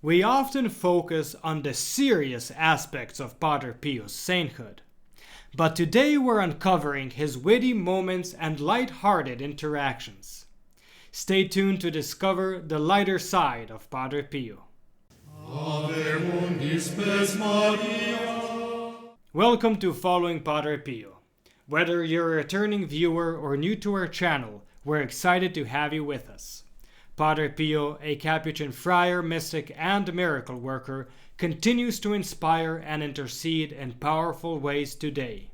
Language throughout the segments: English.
We often focus on the serious aspects of Padre Pio's sainthood, but today we're uncovering his witty moments and light-hearted interactions. Stay tuned to discover the lighter side of Padre Pio. Welcome to Following Padre Pio. Whether you're a returning viewer or new to our channel, we're excited to have you with us. Padre Pio, a Capuchin friar, mystic, and miracle worker, continues to inspire and intercede in powerful ways today.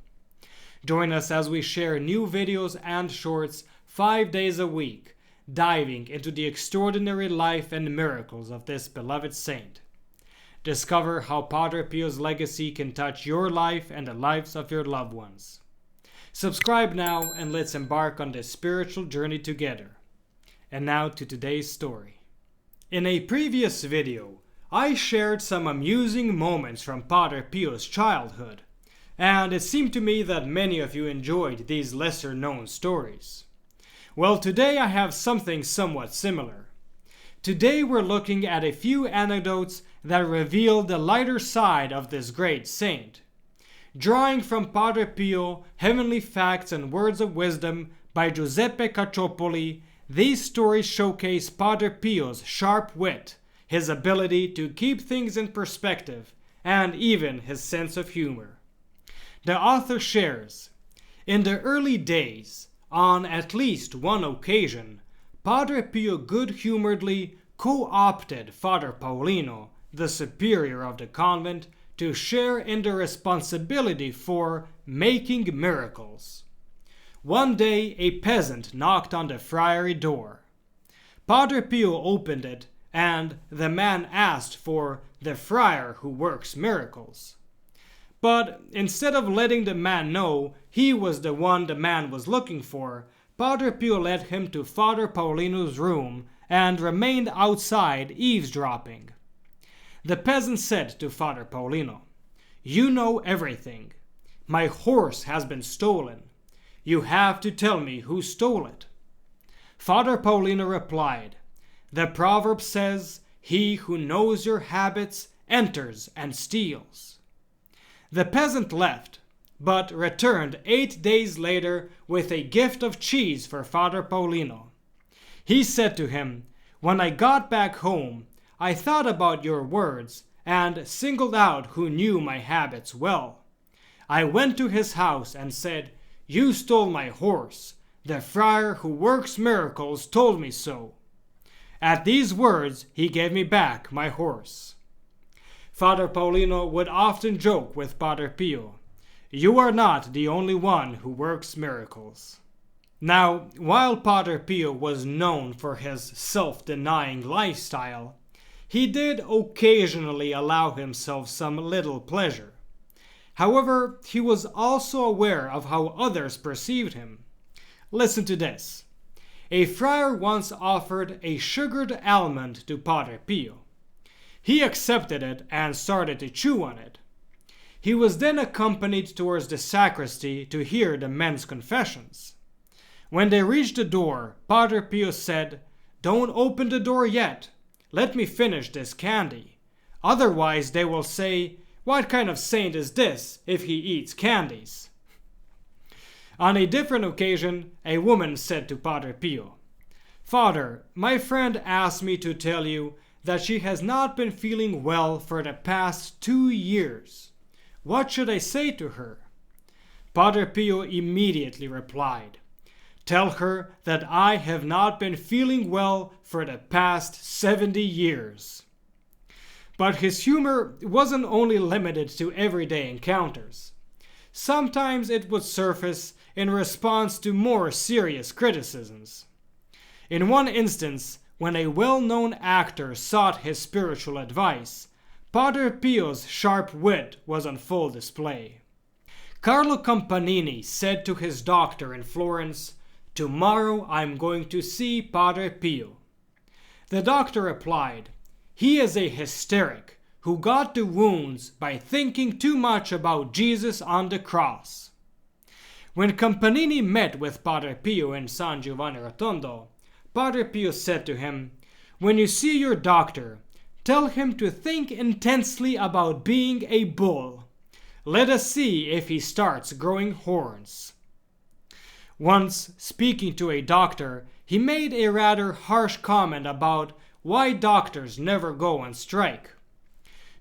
Join us as we share new videos and shorts 5 days a week, diving into the extraordinary life and miracles of this beloved saint. Discover how Padre Pio's legacy can touch your life and the lives of your loved ones. Subscribe now and let's embark on this spiritual journey together. And now to today's story. In a previous video, I shared some amusing moments from Padre Pio's childhood, and it seemed to me that many of you enjoyed these lesser-known stories. Well, today I have something somewhat similar. Today we're looking at a few anecdotes that reveal the lighter side of this great saint. Drawing from Padre Pio, Heavenly Facts and Words of Wisdom by Giuseppe Cacciopoli, these stories showcase Padre Pio's sharp wit, his ability to keep things in perspective, and even his sense of humor. The author shares, in the early days, on at least one occasion, Padre Pio good-humoredly co-opted Father Paolino, the superior of the convent, to share in the responsibility for making miracles. One day a peasant knocked on the friary door. Padre Pio opened it, and the man asked for the friar who works miracles. But instead of letting the man know he was the one the man was looking for, Padre Pio led him to Father Paolino's room and remained outside eavesdropping. The peasant said to Father Paolino, "You know everything. My horse has been stolen. You have to tell me who stole it." Father Paolino replied, "The proverb says, 'He who knows your habits enters and steals.'" The peasant left, but returned 8 days later with a gift of cheese for Father Paolino. He said to him, "When I got back home, I thought about your words and singled out who knew my habits well. I went to his house and said, 'You stole my horse. The friar who works miracles told me so.' At these words, he gave me back my horse." Father Paolino would often joke with Padre Pio, "You are not the only one who works miracles." Now, while Padre Pio was known for his self-denying lifestyle, he did occasionally allow himself some little pleasure. However, he was also aware of how others perceived him. Listen to this. A friar once offered a sugared almond to Padre Pio. He accepted it and started to chew on it. He was then accompanied towards the sacristy to hear the men's confessions. When they reached the door, Padre Pio said, "Don't open the door yet. Let me finish this candy. Otherwise they will say, 'What kind of saint is this if he eats candies?'" On a different occasion, a woman said to Padre Pio, "Father, my friend asked me to tell you that she has not been feeling well for the past 2 years. What should I say to her?" Padre Pio immediately replied, "Tell her that I have not been feeling well for the past 70 years. But his humor wasn't only limited to everyday encounters. Sometimes it would surface in response to more serious criticisms. In one instance, when a well-known actor sought his spiritual advice, Padre Pio's sharp wit was on full display. Carlo Campanini said to his doctor in Florence, "Tomorrow I'm going to see Padre Pio." The doctor replied, "He is a hysteric who got the wounds by thinking too much about Jesus on the cross." When Campanini met with Padre Pio in San Giovanni Rotondo, Padre Pio said to him, "When you see your doctor, tell him to think intensely about being a bull. Let us see if he starts growing horns. Once, speaking to a doctor, he made a rather harsh comment about why doctors never go on strike.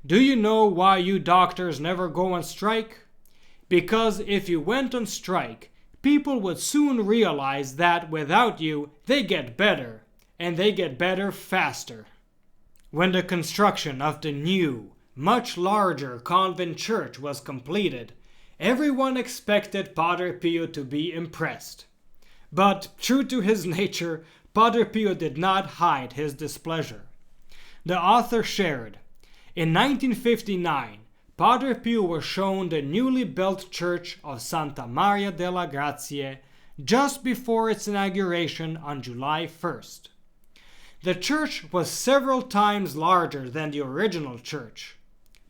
Do you know why you doctors never go on strike? Because if you went on strike, people would soon realize that without you, they get better, and they get better faster. When the construction of the new, much larger convent church was completed, everyone expected Padre Pio to be impressed. But, true to his nature, Padre Pio did not hide his displeasure. The author shared, in 1959, Padre Pio was shown the newly built church of Santa Maria della Grazie just before its inauguration on July 1st. The church was several times larger than the original church.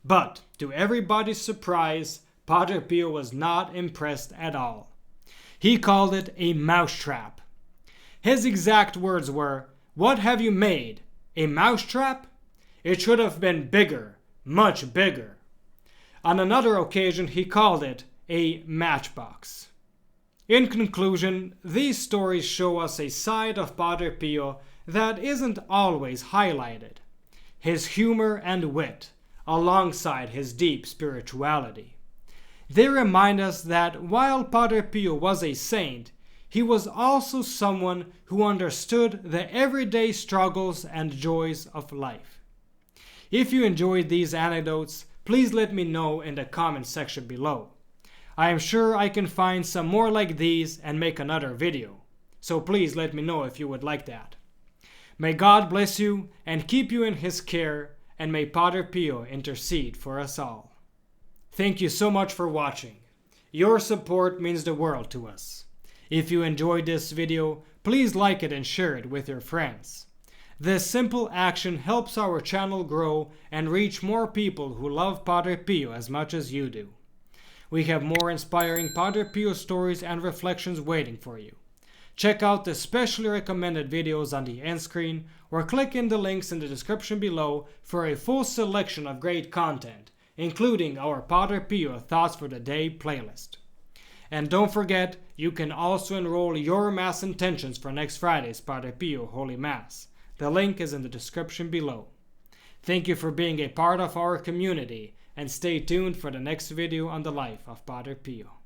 But, to everybody's surprise, Padre Pio was not impressed at all. He called it a mousetrap. His exact words were, "What have you made? A mousetrap? It should have been bigger, much bigger." On another occasion he called it a matchbox. In conclusion, these stories show us a side of Padre Pio that isn't always highlighted. His humor and wit, alongside his deep spirituality. They remind us that while Padre Pio was a saint, he was also someone who understood the everyday struggles and joys of life. If you enjoyed these anecdotes, please let me know in the comment section below. I am sure I can find some more like these and make another video, so please let me know if you would like that. May God bless you and keep you in His care, and may Padre Pio intercede for us all. Thank you so much for watching. Your support means the world to us. If you enjoyed this video, please like it and share it with your friends. This simple action helps our channel grow and reach more people who love Padre Pio as much as you do. We have more inspiring Padre Pio stories and reflections waiting for you. Check out the specially recommended videos on the end screen or click in the links in the description below for a full selection of great content, including our Padre Pio Thoughts for the Day playlist. And don't forget, you can also enroll your Mass intentions for next Friday's Padre Pio Holy Mass. The link is in the description below. Thank you for being a part of our community, and stay tuned for the next video on the life of Padre Pio.